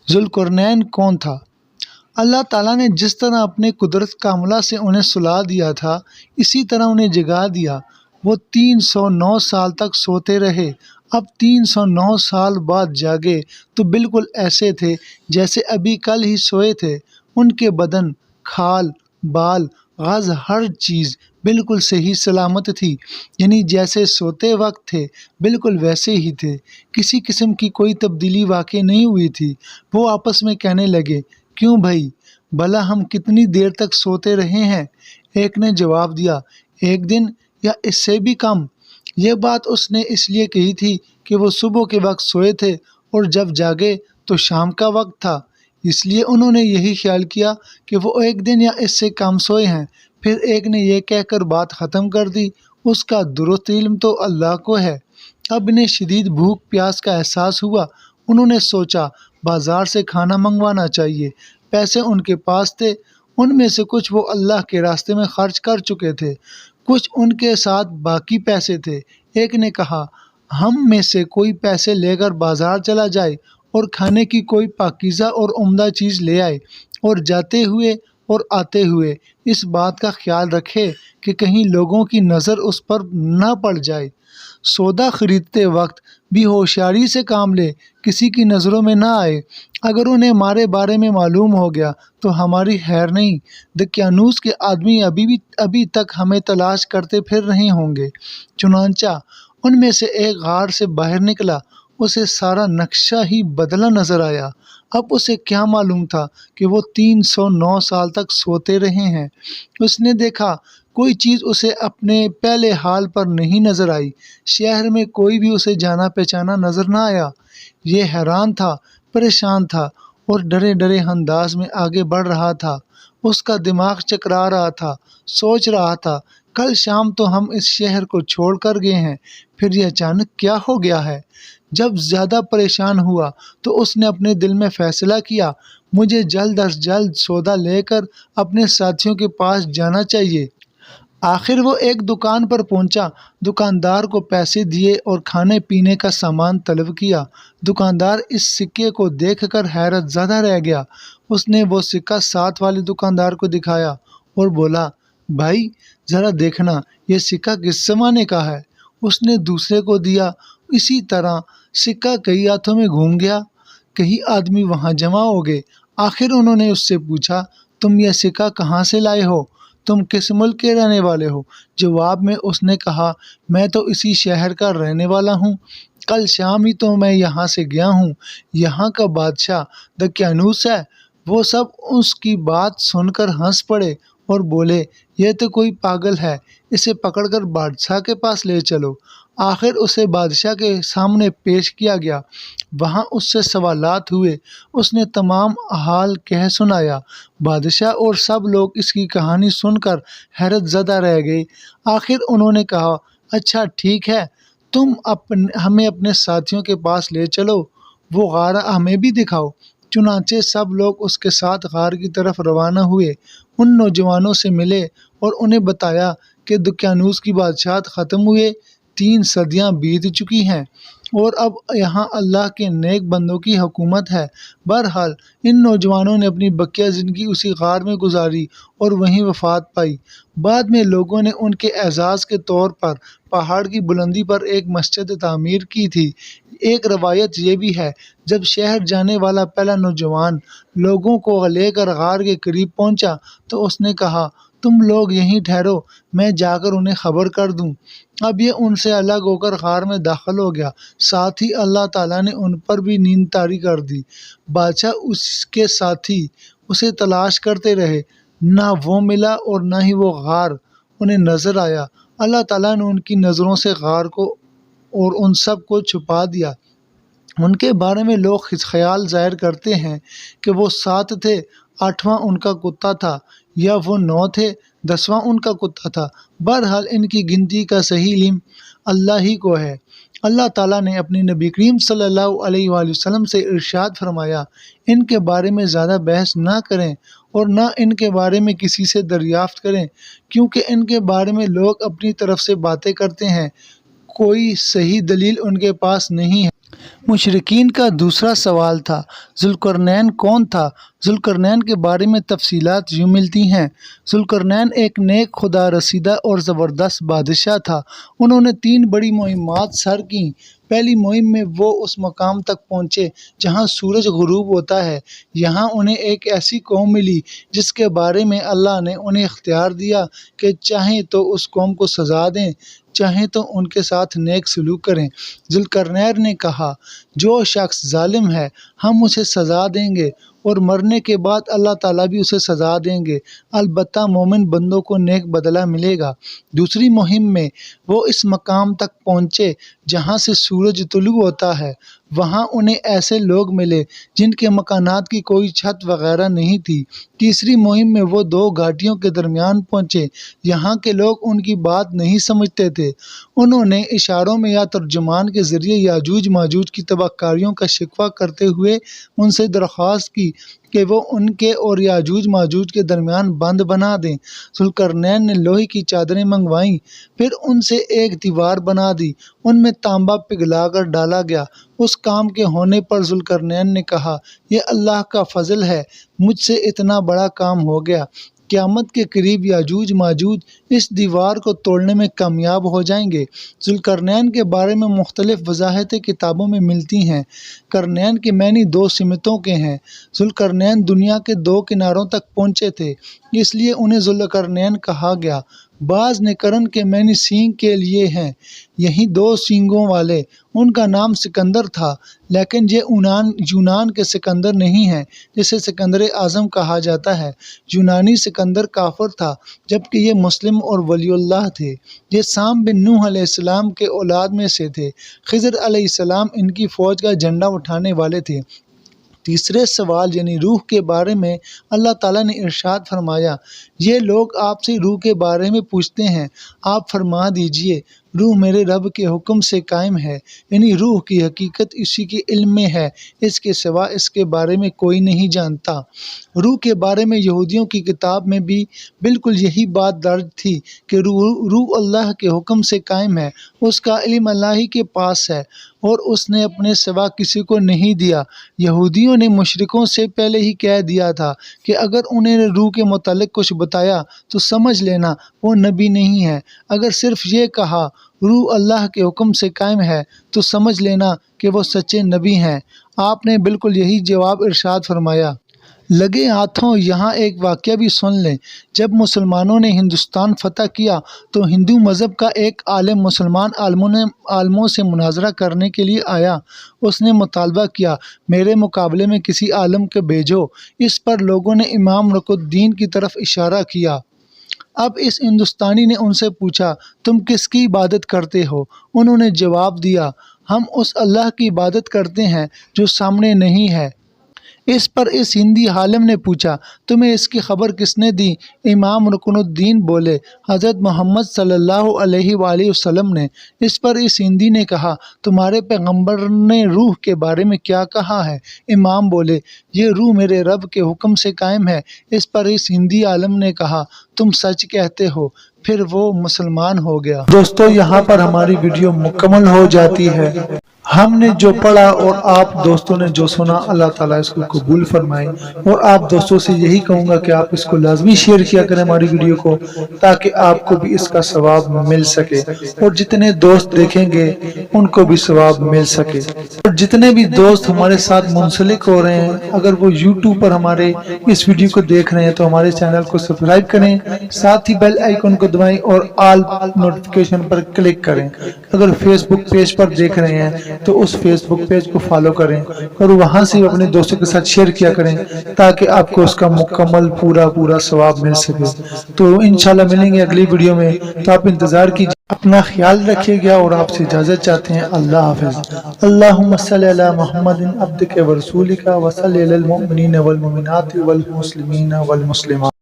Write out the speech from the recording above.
ذوالقرنین کون تھا؟ اللہ تعالیٰ نے جس طرح اپنے قدرت کاملہ سے انہیں سلا دیا تھا اسی طرح انہیں جگا دیا۔ وہ 309 سال تک سوتے رہے۔ اب 309 سال بعد جاگے تو بالکل ایسے تھے جیسے ابھی کل ہی سوئے تھے۔ ان کے بدن، کھال، بال، غز، ہر چیز بالکل صحیح سلامت تھی، یعنی جیسے سوتے وقت تھے بالکل ویسے ہی تھے۔ کسی قسم کی کوئی تبدیلی واقع نہیں ہوئی تھی۔ وہ آپس میں کہنے لگے، کیوں بھائی، بھلا ہم کتنی دیر تک سوتے رہے ہیں؟ ایک نے جواب دیا، 1 دن یا اس سے بھی کم۔ یہ بات اس نے اس لیے کہی تھی کہ وہ صبح کے وقت سوئے تھے اور جب جاگے تو شام کا وقت تھا، اس لیے انہوں نے یہی خیال کیا کہ وہ 1 دن یا اس سے کم سوئے ہیں۔ پھر ایک نے یہ کہہ کر بات ختم کر دی، اس کا درست علم تو اللہ کو ہے۔ اب انہیں شدید بھوک پیاس کا احساس ہوا۔ انہوں نے سوچا بازار سے کھانا منگوانا چاہیے۔ پیسے ان کے پاس تھے، ان میں سے کچھ وہ اللہ کے راستے میں خرچ کر چکے تھے، کچھ ان کے ساتھ باقی پیسے تھے۔ ایک نے کہا، ہم میں سے کوئی پیسے لے کر بازار چلا جائے اور کھانے کی کوئی پاکیزہ اور عمدہ چیز لے آئے، اور جاتے ہوئے اور آتے ہوئے اس بات کا خیال رکھے کہ کہیں لوگوں کی نظر اس پر نہ پڑ جائے۔ سودا خریدتے وقت بھی ہوشیاری سے کام لے، کسی کی نظروں میں نہ آئے۔ اگر انہیں ہمارے بارے میں معلوم ہو گیا تو ہماری خیر نہیں۔ دقیانوس کے آدمی ابھی تک ہمیں تلاش کرتے پھر رہے ہوں گے۔ چنانچہ ان میں سے ایک غار سے باہر نکلا، اسے سارا نقشہ ہی بدلا نظر آیا۔ اب اسے کیا معلوم تھا کہ وہ 309 سال تک سوتے رہے ہیں۔ اس نے دیکھا کوئی چیز اسے اپنے پہلے حال پر نہیں نظر آئی۔ شہر میں کوئی بھی اسے جانا پہچانا نظر نہ آیا۔ یہ حیران تھا، پریشان تھا اور ڈرے ڈرے انداز میں آگے بڑھ رہا تھا۔ اس کا دماغ چکرا رہا تھا، سوچ رہا تھا، کل شام تو ہم اس شہر کو چھوڑ کر گئے ہیں، پھر یہ اچانک کیا ہو گیا ہے؟ جب زیادہ پریشان ہوا تو اس نے اپنے دل میں فیصلہ کیا، مجھے جلد از جلد سودا لے کر اپنے ساتھیوں کے پاس جانا چاہیے۔ آخر وہ ایک دکان پر پہنچا، دکاندار کو پیسے دیے اور کھانے پینے کا سامان طلب کیا۔ دکاندار اس سکے کو دیکھ کر حیرت زدہ رہ گیا۔ اس نے وہ سکہ ساتھ والے دکاندار کو دکھایا اور بولا، بھائی ذرا دیکھنا یہ سکہ کس زمانے کا ہے؟ اس نے دوسرے کو دیا۔ اسی طرح سکہ کئی ہاتھوں میں گھوم گیا، کئی آدمی وہاں جمع ہو گئے۔ آخر انہوں نے اس سے پوچھا، تم یہ سکہ کہاں سے لائے ہو؟ تم کس ملک کے رہنے والے ہو؟ جواب میں اس نے کہا، میں تو اسی شہر کا رہنے والا ہوں، کل شام ہی تو میں یہاں سے گیا ہوں۔ یہاں کا بادشاہ دقیانوس ہے۔ وہ سب اس کی بات سن کر ہنس پڑے اور بولے، یہ تو کوئی پاگل ہے، اسے پکڑ کر بادشاہ کے پاس لے چلو۔ آخر اسے بادشاہ کے سامنے پیش کیا گیا۔ وہاں اس سے سوالات ہوئے۔ اس نے تمام حال کہہ سنایا۔ بادشاہ اور سب لوگ اس کی کہانی سن کر حیرت زدہ رہ گئے۔ آخر انہوں نے کہا، اچھا ٹھیک ہے، تم ہمیں اپنے ساتھیوں کے پاس لے چلو، وہ غار ہمیں بھی دکھاؤ۔ چنانچہ سب لوگ اس کے ساتھ غار کی طرف روانہ ہوئے۔ ان نوجوانوں سے ملے اور انہیں بتایا کہ دقیانوس کی بادشاہت ختم ہوئے 3 صدیاں بیت چکی ہیں اور اب یہاں اللہ کے نیک بندوں کی حکومت ہے۔ بہرحال ان نوجوانوں نے اپنی بقیہ زندگی اسی غار میں گزاری اور وہیں وفات پائی۔ بعد میں لوگوں نے ان کے اعزاز کے طور پر پہاڑ کی بلندی پر ایک مسجد تعمیر کی تھی۔ ایک روایت یہ بھی ہے، جب شہر جانے والا پہلا نوجوان لوگوں کو لے کر غار کے قریب پہنچا تو اس نے کہا، تم لوگ یہیں ٹھہرو، میں جا کر انہیں خبر کر دوں۔ اب یہ ان سے الگ ہو کر غار میں داخل ہو گیا۔ ساتھ ہی اللہ تعالیٰ نے ان پر بھی نیند طاری کر دی۔ بادشاہ اس کے ساتھی اسے تلاش کرتے رہے، نہ وہ ملا اور نہ ہی وہ غار انہیں نظر آیا۔ اللہ تعالیٰ نے ان کی نظروں سے غار کو اور ان سب کو چھپا دیا۔ ان کے بارے میں لوگ خیال ظاہر کرتے ہیں کہ وہ 7 تھے، 8واں ان کا کتا تھا، یا وہ 9 تھے، 10واں ان کا کتا تھا۔ بہرحال ان کی گنتی کا صحیح علم اللہ ہی کو ہے۔ اللہ تعالیٰ نے اپنے نبی کریم صلی اللہ علیہ وآلہ وسلم سے ارشاد فرمایا، ان کے بارے میں زیادہ بحث نہ کریں اور نہ ان کے بارے میں کسی سے دریافت کریں، کیونکہ ان کے بارے میں لوگ اپنی طرف سے باتیں کرتے ہیں، کوئی صحیح دلیل ان کے پاس نہیں ہے۔ مشرکین کا دوسرا سوال تھا، ذوالقرنین کون تھا؟ ذوالقرنین کے بارے میں تفصیلات یوں ملتی ہیں۔ ذوالقرنین ایک نیک خدا رسیدہ اور زبردست بادشاہ تھا۔ انہوں نے 3 بڑی مہمات سر کیں۔ پہلی مہم میں وہ اس مقام تک پہنچے جہاں سورج غروب ہوتا ہے۔ یہاں انہیں ایک ایسی قوم ملی جس کے بارے میں اللہ نے انہیں اختیار دیا کہ چاہیں تو اس قوم کو سزا دیں، چاہیں تو ان کے ساتھ نیک سلوک کریں۔ ذوالقرنین نے کہا، جو شخص ظالم ہے ہم اسے سزا دیں گے اور مرنے کے بعد اللہ تعالیٰ بھی اسے سزا دیں گے، البتہ مومن بندوں کو نیک بدلہ ملے گا۔ دوسری مہم میں وہ اس مقام تک پہنچے جہاں سے سورج طلوع ہوتا ہے۔ وہاں انہیں ایسے لوگ ملے جن کے مکانات کی کوئی چھت وغیرہ نہیں تھی۔ تیسری مہم میں وہ 2 گھاٹیوں کے درمیان پہنچے۔ یہاں کے لوگ ان کی بات نہیں سمجھتے تھے۔ انہوں نے اشاروں میں یا ترجمان کے ذریعے یاجوج ماجوج کی تباہ کاریوں کا شکوہ کرتے ہوئے ان سے درخواست کی کہ وہ ان کے اور یاجوج ماجوج کے درمیان بند بنا دیں۔ ذوالقرنین نے لوہے کی چادریں منگوائیں، پھر ان سے ایک دیوار بنا دی۔ ان میں تانبا پگھلا کر ڈالا گیا۔ اس کام کے ہونے پر ذوالقرنین نے کہا، یہ اللہ کا فضل ہے، مجھ سے اتنا بڑا کام ہو گیا۔ قیامت کے قریب یاجوج ماجوج اس دیوار کو توڑنے میں کامیاب ہو جائیں گے۔ ذوالقرنین کے بارے میں مختلف وضاحتیں کتابوں میں ملتی ہیں۔ قرنین کے معنی 2 سمتوں کے ہیں۔ ذوالقرنین دنیا کے 2 کناروں تک پہنچے تھے، اس لیے انہیں ذوالقرنین کہا گیا۔ بعض نے قرن کے معنی سینگ کے لیے ہیں، یہی 2 سینگوں والے۔ ان کا نام سکندر تھا، لیکن یہ یونان کے سکندر نہیں ہے جسے سکندر اعظم کہا جاتا ہے۔ یونانی سکندر کافر تھا، جبکہ یہ مسلم اور ولی اللہ تھے۔ یہ سام بن نوح علیہ السلام کے اولاد میں سے تھے۔ خضر علیہ السلام ان کی فوج کا جھنڈا اٹھانے والے تھے۔ تیسرے سوال یعنی روح کے بارے میں اللہ تعالیٰ نے ارشاد فرمایا، یہ لوگ آپ سے روح کے بارے میں پوچھتے ہیں، آپ فرما دیجئے، روح میرے رب کے حکم سے قائم ہے، یعنی روح کی حقیقت اسی کے علم میں ہے، اس کے سوا اس کے بارے میں کوئی نہیں جانتا۔ روح کے بارے میں یہودیوں کی کتاب میں بھی بالکل یہی بات درج تھی کہ روح اللہ کے حکم سے قائم ہے، اس کا علم اللہ ہی کے پاس ہے اور اس نے اپنے سوا کسی کو نہیں دیا۔ یہودیوں نے مشرکوں سے پہلے ہی کہہ دیا تھا کہ اگر انہیں روح کے متعلق کچھ بتایا تو سمجھ لینا وہ نبی نہیں ہے، اگر صرف یہ کہا روح اللہ کے حکم سے قائم ہے تو سمجھ لینا کہ وہ سچے نبی ہیں۔ آپ نے بالکل یہی جواب ارشاد فرمایا۔ لگے ہاتھوں یہاں ایک واقعہ بھی سن لیں۔ جب مسلمانوں نے ہندوستان فتح کیا تو ہندو مذہب کا ایک عالم مسلمان عالموں سے مناظرہ کرنے کے لیے آیا۔ اس نے مطالبہ کیا، میرے مقابلے میں کسی عالم کو بھیجو۔ اس پر لوگوں نے امام رکن الدین کی طرف اشارہ کیا۔ اب اس ہندوستانی نے ان سے پوچھا، تم کس کی عبادت کرتے ہو؟ انہوں نے جواب دیا، ہم اس اللہ کی عبادت کرتے ہیں جو سامنے نہیں ہے۔ اس پر اس ہندی عالم نے پوچھا، تمہیں اس کی خبر کس نے دی؟ امام رکن الدین بولے، حضرت محمد صلی اللہ علیہ وآلہ وسلم نے۔ اس پر اس ہندی نے کہا، تمہارے پیغمبر نے روح کے بارے میں کیا کہا ہے؟ امام بولے، یہ روح میرے رب کے حکم سے قائم ہے۔ اس پر اس ہندی عالم نے کہا، تم سچ کہتے ہو۔ پھر وہ مسلمان ہو گیا۔ دوستو یہاں پر ہماری ویڈیو مکمل ہو جاتی ہے۔ ہم نے جو پڑھا اور آپ دوستوں نے جو سنا، اللہ تعالیٰ اس کو قبول فرمائے۔ اور آپ دوستوں سے یہی کہوں گا کہ آپ اس کو لازمی شیئر کیا کریں ہماری ویڈیو کو، تاکہ آپ کو بھی اس کا ثواب مل سکے اور جتنے دوست دیکھیں گے ان کو بھی ثواب مل سکے۔ اور جتنے بھی دوست ہمارے ساتھ منسلک ہو رہے ہیں، اگر وہ یوٹیوب پر ہمارے اس ویڈیو کو دیکھ رہے ہیں تو ہمارے چینل کو سبسکرائب کریں، ساتھ ہی بیل آئیکن کو دبائیں اور آل نوٹیفیکیشن پر کلک کریں۔ اگر فیس بک پیج پر دیکھ رہے ہیں تو اس فیس بک پیج کو فالو کریں اور وہاں سے اپنے دوستوں کے ساتھ شیئر کیا کریں، تاکہ آپ کو اس کا مکمل پورا ثواب مل سکے۔ تو انشاءاللہ ملیں گے اگلی ویڈیو میں، تو آپ انتظار کیجیے۔ اپنا خیال رکھیے گا اور آپ سے اجازت چاہتے ہیں۔ اللہ حافظ۔ اللہم صلی علی محمد عبدک ورسولک وصلی علی المؤمنین والمؤمنات والمسلمین والمسلمات۔